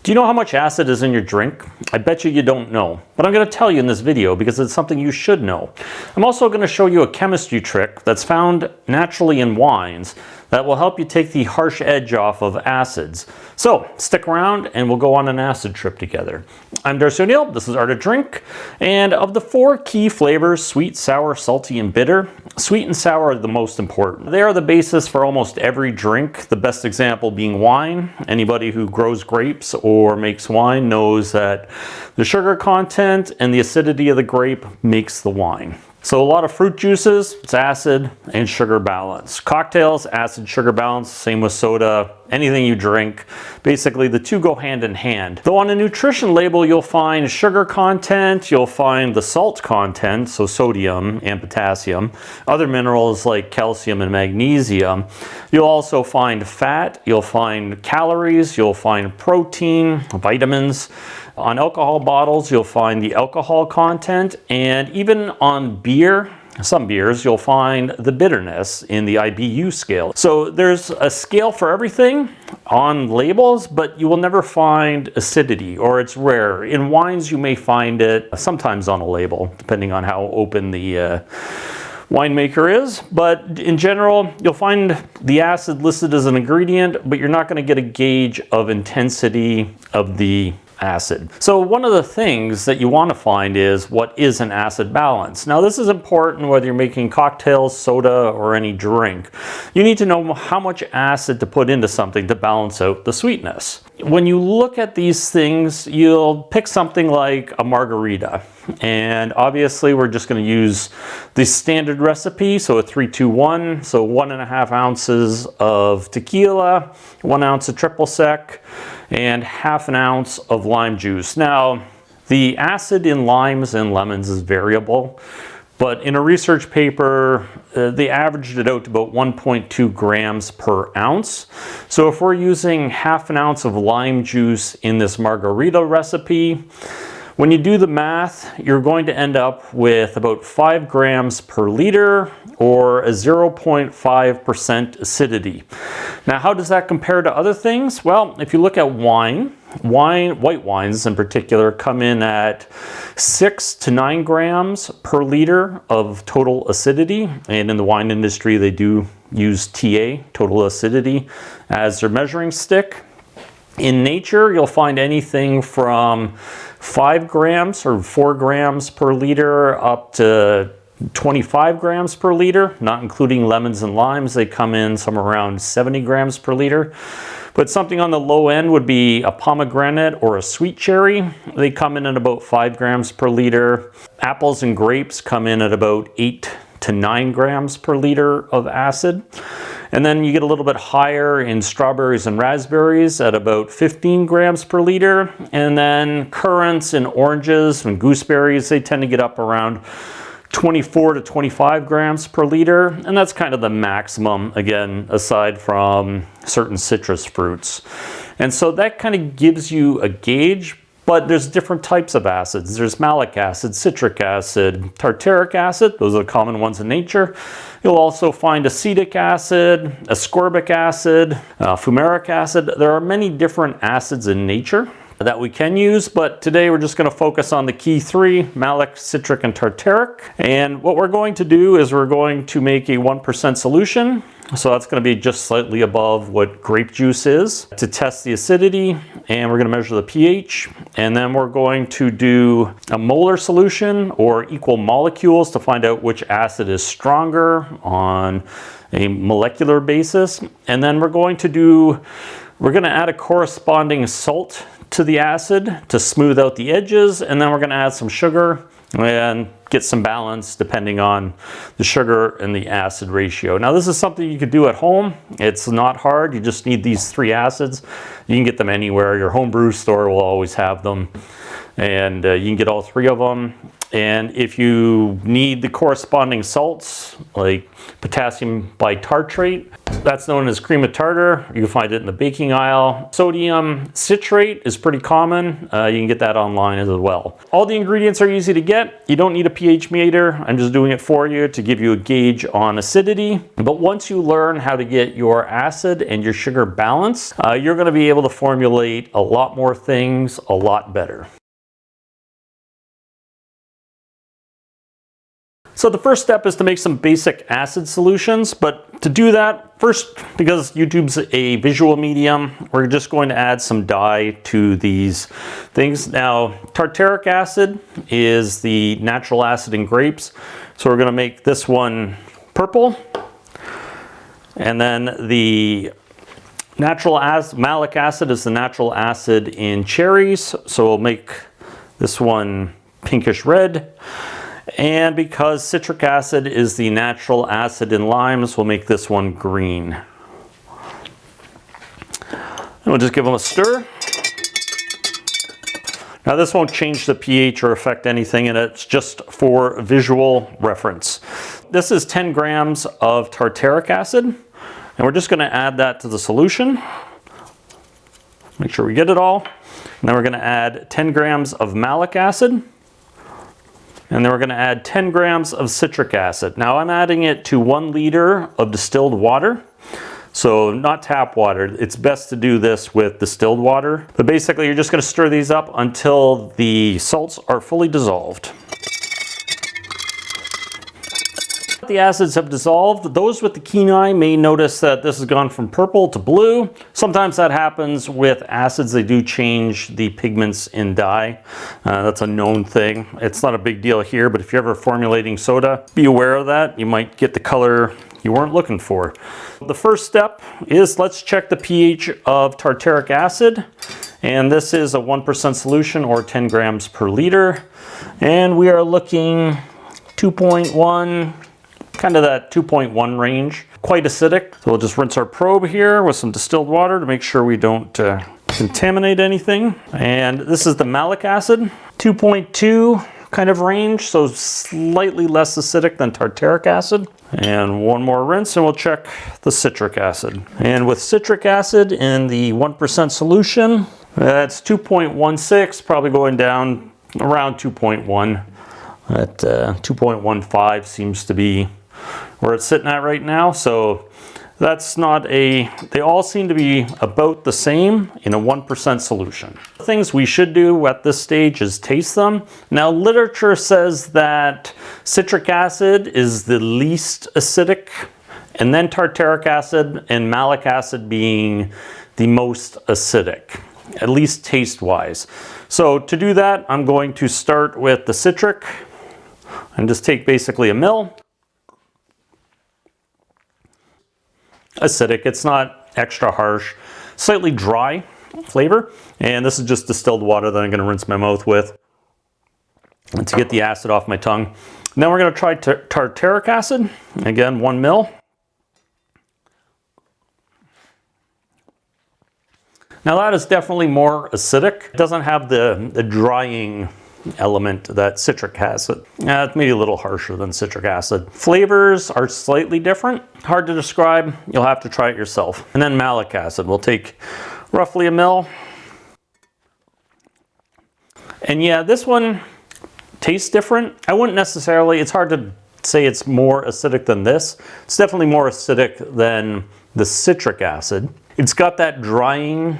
Do you know how much acid is in your drink? I bet you don't know, but I'm going to tell you in this video because it's something you should know. I'm also going to show you a chemistry trick that's found naturally in wines that will help you take the harsh edge off of acids. So stick around and we'll go on an acid trip together. I'm Darcy O'Neill, this is Art of Drink, and of the four key flavors, sweet, sour, salty, and bitter, sweet and sour are the most important. They are the basis for almost every drink, the best example being wine. Anybody who grows grapes or makes wine knows that the sugar content and the acidity of the grape makes the wine. So a lot of fruit juices, it's acid and sugar balance. Cocktails, acid, sugar balance, same with soda, anything you drink. Basically the two go hand in hand. Though on a nutrition label you'll find sugar content, you'll find the salt content, so sodium and potassium, other minerals like calcium and magnesium. You'll also find fat, you'll find calories, you'll find protein, vitamins. On alcohol bottles, you'll find the alcohol content, and even on beer, some beers, you'll find the bitterness in the IBU scale. So there's a scale for everything on labels, but you will never find acidity, or it's rare. In wines, you may find it sometimes on a label, depending on how open the winemaker is, but in general you'll find the acid listed as an ingredient, but you're not going to get a gauge of intensity of the acid. So one of the things that you want to find is what is an acid balance. Now this is important whether you're making cocktails, soda, or any drink. You need to know how much acid to put into something to balance out the sweetness. When you look at these things, you'll pick something like a margarita. And obviously we're just going to use the standard recipe, so a 3-2-1, so 1.5 ounces of tequila, 1 ounce of triple sec, and 1/2 ounce of lime juice. Now, the acid in limes and lemons is variable, but in a research paper, they averaged it out to about 1.2 grams per ounce. So if we're using 1/2 ounce of lime juice in this margarita recipe, when you do the math, you're going to end up with about 5 grams per liter or a 0.5% acidity. Now, how does that compare to other things? Well, if you look at white wines in particular come in at 6 to 9 grams per liter of total acidity. And in the wine industry, they do use TA, total acidity, as their measuring stick. In nature, you'll find anything from 5 grams or 4 grams per liter up to 25 grams per liter, not including lemons and limes. They come in somewhere around 70 grams per liter. But something on the low end would be a pomegranate or a sweet cherry. They come in at about 5 grams per liter. Apples and grapes come in at about 8 to 9 grams per liter of acid. And then you get a little bit higher in strawberries and raspberries at about 15 grams per liter. And then currants and oranges and gooseberries, they tend to get up around 24 to 25 grams per liter. And that's kind of the maximum, again, aside from certain citrus fruits. And so that kind of gives you a gauge. But there's different types of acids. There's malic acid, citric acid, tartaric acid. Those are the common ones in nature. You'll also find acetic acid, ascorbic acid, fumaric acid. There are many different acids in nature that we can use, but today we're just going to focus on the key three: malic, citric, and tartaric. And what we're going to do is we're going to make a 1% solution. So that's going to be just slightly above what grape juice is to test the acidity, and we're going to measure the pH, and then we're going to do a molar solution or equal molecules to find out which acid is stronger on a molecular basis. And then we're going to add a corresponding salt to the acid to smooth out the edges, and then we're going to add some sugar and get some balance depending on the sugar and the acid ratio. Now this is something you could do at home. It's not hard. You just need these 3 acids. You can get them anywhere. Your home brew store will always have them, and you can get all 3 of them. And if you need the corresponding salts, like potassium bitartrate, that's known as cream of tartar. You can find it in the baking aisle. Sodium citrate is pretty common. You can get that online as well. All the ingredients are easy to get. You don't need a pH meter. I'm just doing it for you to give you a gauge on acidity. But once you learn how to get your acid and your sugar balance, you're going to be able to formulate a lot more things a lot better. So the first step is to make some basic acid solutions, but to do that, first, because YouTube's a visual medium, we're just going to add some dye to these things. Now, tartaric acid is the natural acid in grapes, so we're going to make this one purple. And then the malic acid is the natural acid in cherries, so we'll make this one pinkish red. And because citric acid is the natural acid in limes, we'll make this one green. And we'll just give them a stir. Now this won't change the pH or affect anything, and it's just for visual reference. This is 10 grams of tartaric acid, and we're just going to add that to the solution. Make sure we get it all. And then we're going to add 10 grams of malic acid. And then we're going to add 10 grams of citric acid. Now I'm adding it to 1 liter of distilled water. So not tap water. It's best to do this with distilled water. But basically you're just going to stir these up until the salts are fully dissolved. The acids have dissolved. Those with the keen eye may notice that this has gone from purple to blue. Sometimes that happens with acids. They do change the pigments in dye. That's a known thing. It's not a big deal here, but if you're ever formulating soda, be aware of that. You might get the color you weren't looking for. The first step is let's check the pH of tartaric acid. And this is a 1% solution, or 10 grams per liter. And we are looking 2.1, kind of that 2.1 range. Quite acidic. So we'll just rinse our probe here with some distilled water to make sure we don't contaminate anything. And this is the malic acid, 2.2 kind of range, so slightly less acidic than tartaric acid. And one more rinse and we'll check the citric acid. And with citric acid in the 1% solution, that's 2.16, probably going down around 2.1. At 2.15 seems to be where it's sitting at right now. So that's not they all seem to be about the same in a 1% solution. The things we should do at this stage is taste them. Now literature says that citric acid is the least acidic, and then tartaric acid and malic acid being the most acidic, at least taste wise. So to do that, I'm going to start with the citric and just take basically a ml. Acidic, it's not extra harsh, slightly dry flavor, and this is just distilled water that I'm going to rinse my mouth with and to get the acid off my tongue. Then we're going to try tartaric acid, again 1 ml. Now that is definitely more acidic. It doesn't have the drying element that citric acid. It's maybe a little harsher than citric acid. Flavors are slightly different. Hard to describe. You'll have to try it yourself. And then malic acid. We'll take roughly a ml. And yeah, this one tastes different. I wouldn't necessarily, it's hard to say it's more acidic than this. It's definitely more acidic than the citric acid. It's got that drying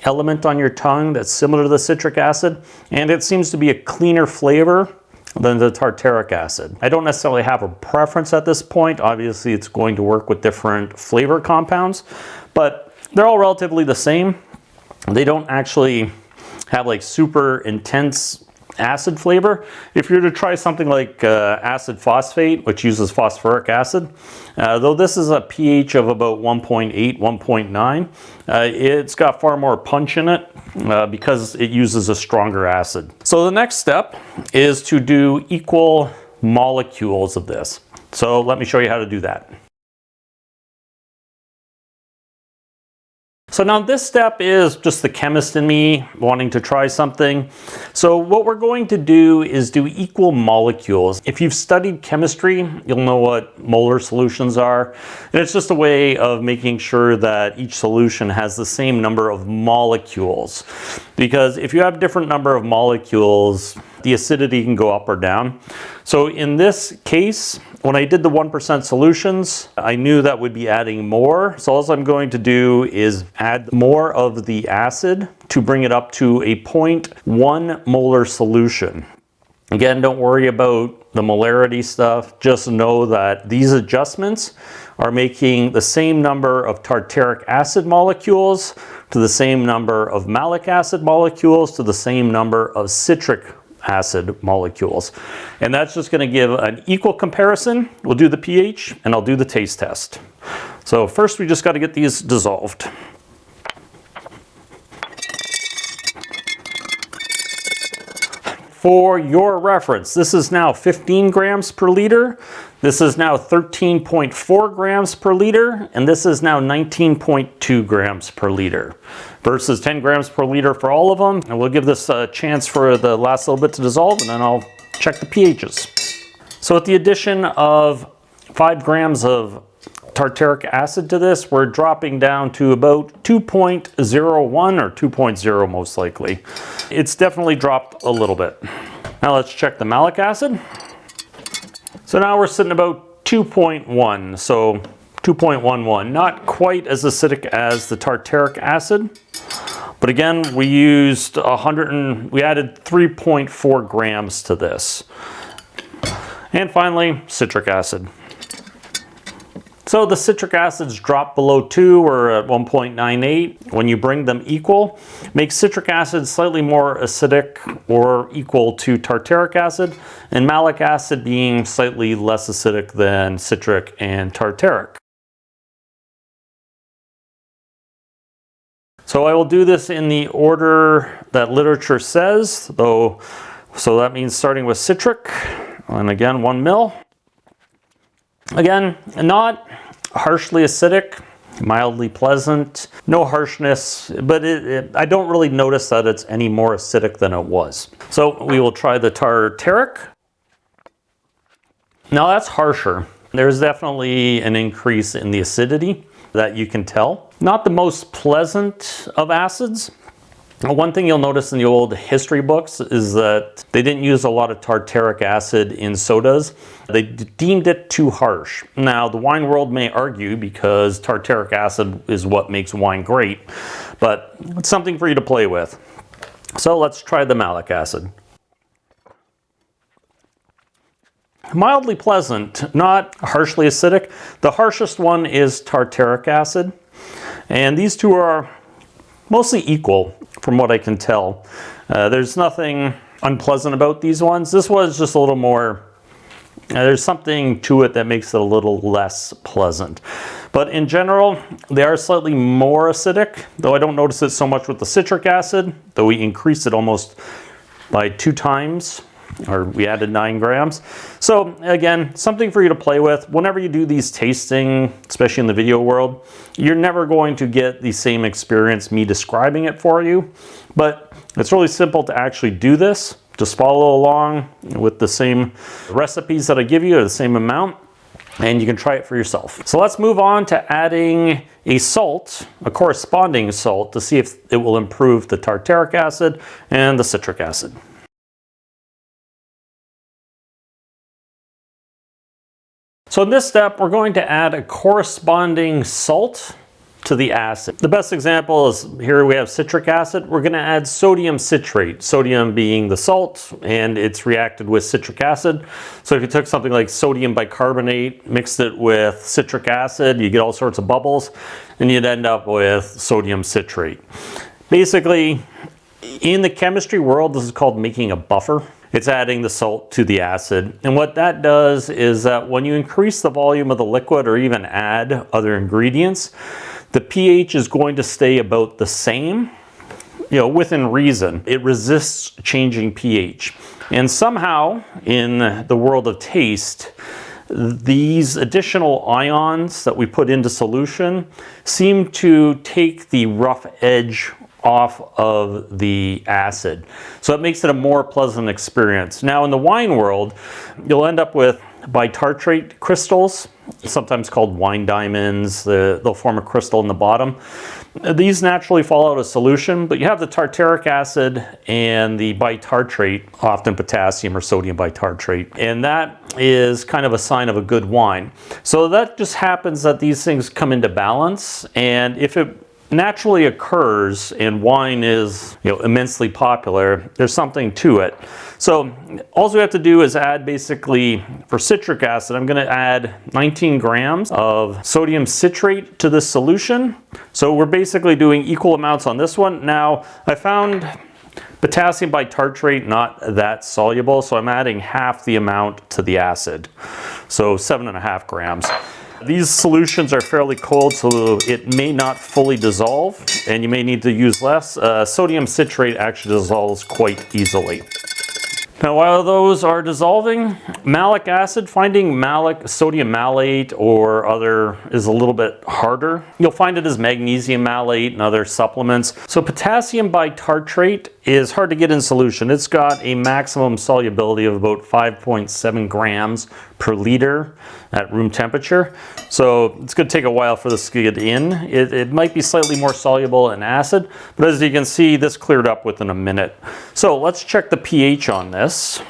element on your tongue that's similar to the citric acid, and it seems to be a cleaner flavor than the tartaric acid. I don't necessarily have a preference at this point. Obviously it's going to work with different flavor compounds, but they're all relatively the same. They don't actually have like super intense acid flavor. If you were to try something like acid phosphate, which uses phosphoric acid, though this is a pH of about 1.8, 1.9, it's got far more punch in it because it uses a stronger acid. So the next step is to do equal molecules of this. So let me show you how to do that. So now this step is just the chemist in me wanting to try something. So what we're going to do is do equal molecules. If you've studied chemistry, you'll know what molar solutions are. And it's just a way of making sure that each solution has the same number of molecules. Because if you have different number of molecules, the acidity can go up or down. So in this case, when I did the 1% solutions, I knew that would be adding more. So all I'm going to do is add more of the acid to bring it up to a 0.1 molar solution. Again, don't worry about the molarity stuff. Just know that these adjustments are making the same number of tartaric acid molecules to the same number of malic acid molecules to the same number of citric acid molecules. And that's just going to give an equal comparison. We'll do the pH and I'll do the taste test. So first we just got to get these dissolved. For your reference, this is now 15 grams per liter. This is now 13.4 grams per liter, and this is now 19.2 grams per liter versus 10 grams per liter for all of them. And we'll give this a chance for the last little bit to dissolve, and then I'll check the pHs. So with the addition of 5 grams of tartaric acid to this, we're dropping down to about 2.01 or 2.0 most likely. It's definitely dropped a little bit. Now let's check the malic acid. So now we're sitting about 2.1, so 2.11. Not quite as acidic as the tartaric acid, but again, we used we added 3.4 grams to this. And finally, citric acid. So the citric acids drop below 2 or at 1.98. When you bring them equal, make citric acid slightly more acidic or equal to tartaric acid, and malic acid being slightly less acidic than citric and tartaric. So I will do this in the order that literature says, though. So that means starting with citric, and again 1 ml. Again, not harshly acidic, mildly pleasant, no harshness, but I don't really notice that it's any more acidic than it was. So we will try the tartaric. Now that's harsher. There's definitely an increase in the acidity that you can tell. Not the most pleasant of acids. One thing you'll notice in the old history books is that they didn't use a lot of tartaric acid in sodas. They deemed it too harsh. Now, the wine world may argue because tartaric acid is what makes wine great, but it's something for you to play with. So let's try the malic acid. Mildly pleasant, not harshly acidic. The harshest one is tartaric acid, and these two are mostly equal from what I can tell. There's nothing unpleasant about these ones. This was just a little more, there's something to it that makes it a little less pleasant. But in general, they are slightly more acidic, though I don't notice it so much with the citric acid, though we increased it almost by 2 times, or we added 9 grams. So again, something for you to play with. Whenever you do these tasting, especially in the video world, you're never going to get the same experience me describing it for you, but it's really simple to actually do this. Just follow along with the same recipes that I give you, or the same amount, and you can try it for yourself. So let's move on to adding a salt, a corresponding salt, to see if it will improve the tartaric acid and the citric acid. So in this step, we're going to add a corresponding salt to the acid. The best example is here we have citric acid. We're going to add sodium citrate, sodium being the salt, and it's reacted with citric acid. So if you took something like sodium bicarbonate, mixed it with citric acid, you get all sorts of bubbles, and you'd end up with sodium citrate. Basically, in the chemistry world, this is called making a buffer. It's adding the salt to the acid. And what that does is that when you increase the volume of the liquid or even add other ingredients, the pH is going to stay about the same, within reason. It resists changing pH. And somehow in the world of taste, these additional ions that we put into solution seem to take the rough edge off of the acid. So it makes it a more pleasant experience. Now in the wine world, you'll end up with bitartrate crystals, sometimes called wine diamonds. They'll form a crystal in the bottom. These naturally fall out of solution, but you have the tartaric acid and the bitartrate, often potassium or sodium bitartrate, and that is kind of a sign of a good wine. So that just happens that these things come into balance, and if it naturally occurs and wine is, immensely popular, there's something to it. So all we have to do is add, basically for citric acid, I'm going to add 19 grams of sodium citrate to this solution. So we're basically doing equal amounts on this one. Now I found potassium bitartrate not that soluble, so I'm adding half the amount to the acid, so 7.5 grams. These solutions are fairly cold, so it may not fully dissolve, and you may need to use less. Sodium citrate actually dissolves quite easily. Now while those are dissolving, malic acid, finding malic, sodium malate or other is a little bit harder. You'll find it as magnesium malate and other supplements. So potassium bitartrate is hard to get in solution. It's got a maximum solubility of about 5.7 grams per liter at room temperature. So it's going to take a while for this to get in. It might be slightly more soluble in acid, but as you can see, this cleared up within a minute. So let's check the pH on this.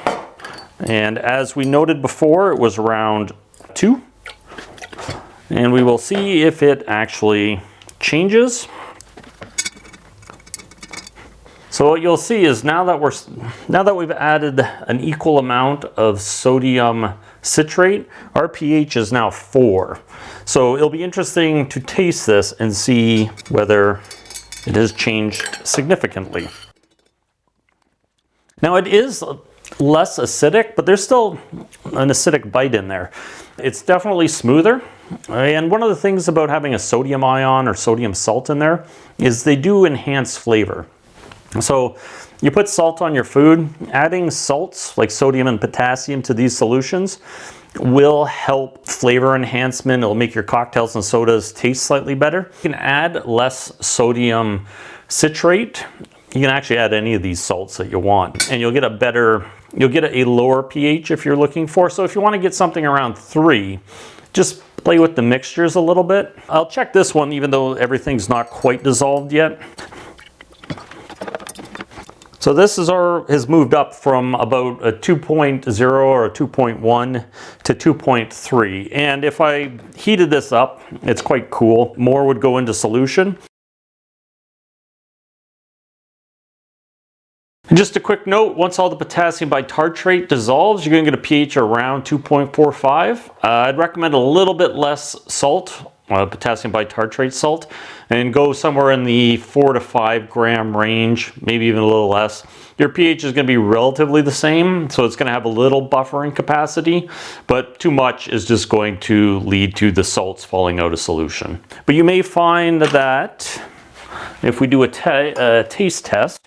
And as we noted before, it was around 2. And we will see if it actually changes. So what you'll see is now that we've added an equal amount of sodium citrate, our pH is now 4. So it'll be interesting to taste this and see whether it has changed significantly. Now it is less acidic, but there's still an acidic bite in there. It's definitely smoother. And one of the things about having a sodium ion or sodium salt in there is they do enhance flavor. So you put salt on your food, adding salts like sodium and potassium to these solutions will help flavor enhancement. It'll make your cocktails and sodas taste slightly better. You can add less sodium citrate. You can actually add any of these salts that you want, and you'll get a lower pH if you're looking for. So if you want to get something around 3, just play with the mixtures a little bit. I'll check this one even though everything's not quite dissolved yet. So this has moved up from about a 2.0 or a 2.1 to 2.3. And if I heated this up, it's quite cool. More would go into solution. And just a quick note, once all the potassium bitartrate dissolves, you're going to get a pH around 2.45. I'd recommend a little bit less salt, potassium bitartrate salt, and go somewhere in the 4 to 5 gram range, maybe even a little less. Your pH is going to be relatively the same, so it's going to have a little buffering capacity, but too much is just going to lead to the salts falling out of solution. But you may find that if we do a taste test,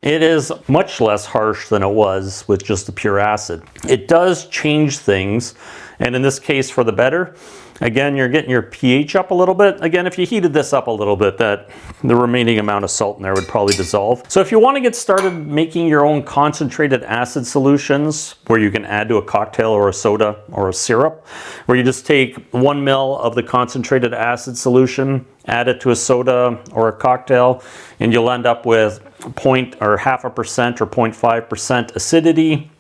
it is much less harsh than it was with just the pure acid. It does change things, and in this case for the better. Again, you're getting your pH up a little bit. Again, if you heated this up a little bit, the remaining amount of salt in there would probably dissolve. So if you want to get started making your own concentrated acid solutions, where you can add to a cocktail or a soda or a syrup, where you just take 1 ml of the concentrated acid solution, add it to a soda or a cocktail, and you'll end up with 0.5% or 0.5% acidity,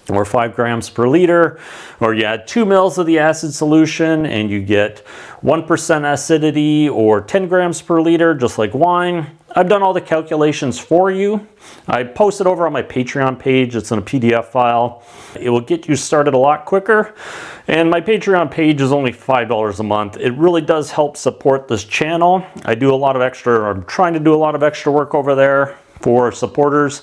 or 5 grams per liter, or you add 2 mils of the acid solution and you get 1% acidity or 10 grams per liter, just like wine. I've done all the calculations for you. I posted over on my Patreon page. It's in a PDF file. It will get you started a lot quicker. And my Patreon page is only $5 a month. It really does help support this channel. I'm trying to do a lot of extra work over there for supporters,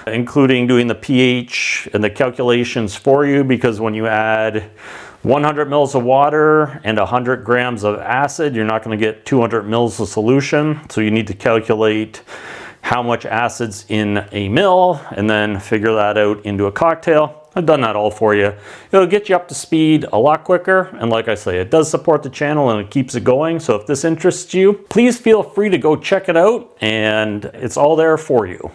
including doing the pH and the calculations for you, because when you add 100 mils of water and 100 grams of acid, you're not going to get 200 mils of solution. So you need to calculate how much acid's in a mil and then figure that out into a cocktail. I've done that all for you. It'll get you up to speed a lot quicker, and like I say, it does support the channel and it keeps it going. So if this interests you, please feel free to go check it out, and it's all there for you.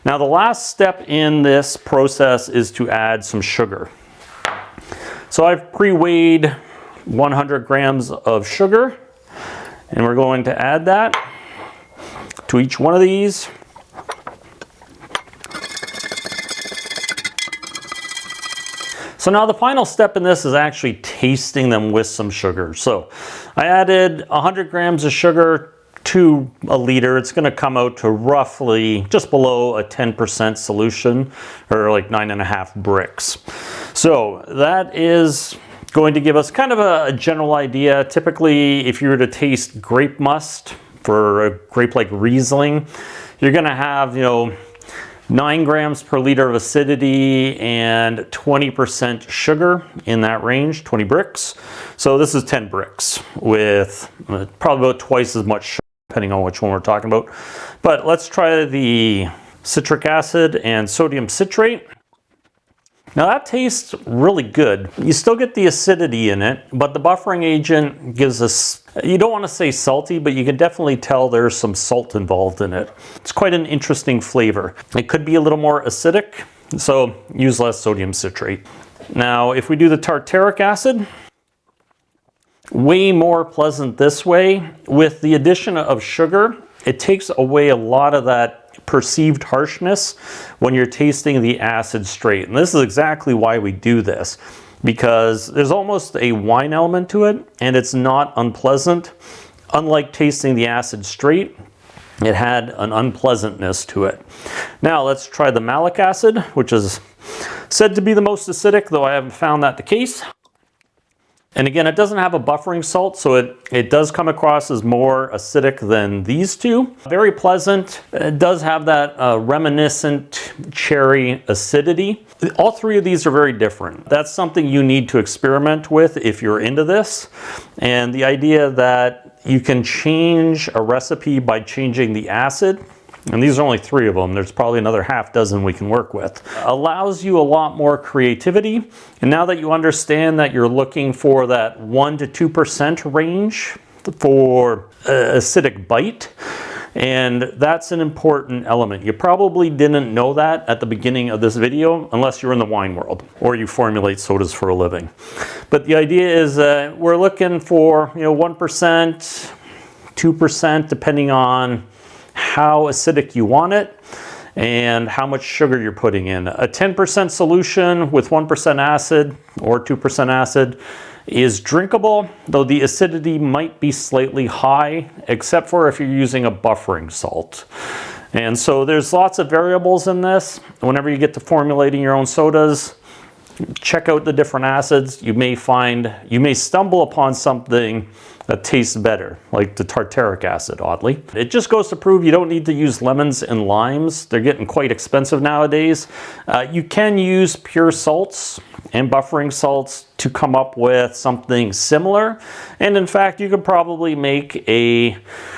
Now the last step in this process is to add some sugar. So I've pre-weighed 100 grams of sugar, and we're going to add that to each one of these. So now the final step in this is actually tasting them with some sugar. So I added 100 grams of sugar to a liter. It's going to come out to roughly just below a 10% solution, or like 9.5 bricks. So that is going to give us kind of a general idea. Typically, if you were to taste grape must for a grape like Riesling, you're going to have, 9 grams per liter of acidity and 20% sugar in that range, 20 bricks. So this is 10 bricks with probably about twice as much sugar, depending on which one we're talking about. But let's try the citric acid and sodium citrate. Now that tastes really good. You still get the acidity in it, but the buffering agent gives us, you don't want to say salty, but you can definitely tell there's some salt involved in it. It's quite an interesting flavor. It could be a little more acidic, so use less sodium citrate. Now, if we do the tartaric acid, way more pleasant this way. With the addition of sugar, it takes away a lot of that perceived harshness when you're tasting the acid straight. And this is exactly why we do this, because there's almost a wine element to it, and it's not unpleasant. Unlike tasting the acid straight, it had an unpleasantness to it. Now let's try the malic acid, which is said to be the most acidic, though I haven't found that the case. And again, it doesn't have a buffering salt, so it does come across as more acidic than these two. Very pleasant. It does have that reminiscent cherry acidity. All three of these are very different. That's something you need to experiment with if you're into this. And the idea that you can change a recipe by changing the acid, and these are only 3 of them, there's probably another half dozen we can work with, allows you a lot more creativity. And now that you understand that you're looking for that 1 to 2% range for acidic bite, and that's an important element. You probably didn't know that at the beginning of this video, unless you're in the wine world or you formulate sodas for a living. But the idea is we're looking for 1%, 2%, depending on how acidic you want it and how much sugar you're putting in. A 10% solution with 1% acid or 2% acid is drinkable, though the acidity might be slightly high, except for if you're using a buffering salt. And so there's lots of variables in this. Whenever you get to formulating your own sodas, check out the different acids. You may stumble upon something that tastes better, like the tartaric acid, oddly. It just goes to prove you don't need to use lemons and limes. They're getting quite expensive nowadays. You can use pure salts and buffering salts to come up with something similar. And in fact, you could probably make a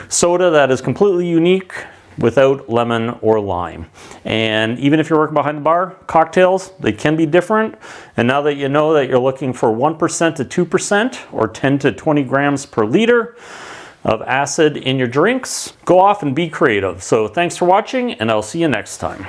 soda that is completely unique without lemon or lime. And even if you're working behind the bar, cocktails, they can be different. And now that you know that you're looking for 1% to 2% or 10 to 20 grams per liter of acid in your drinks, go off and be creative. So thanks for watching, and I'll see you next time.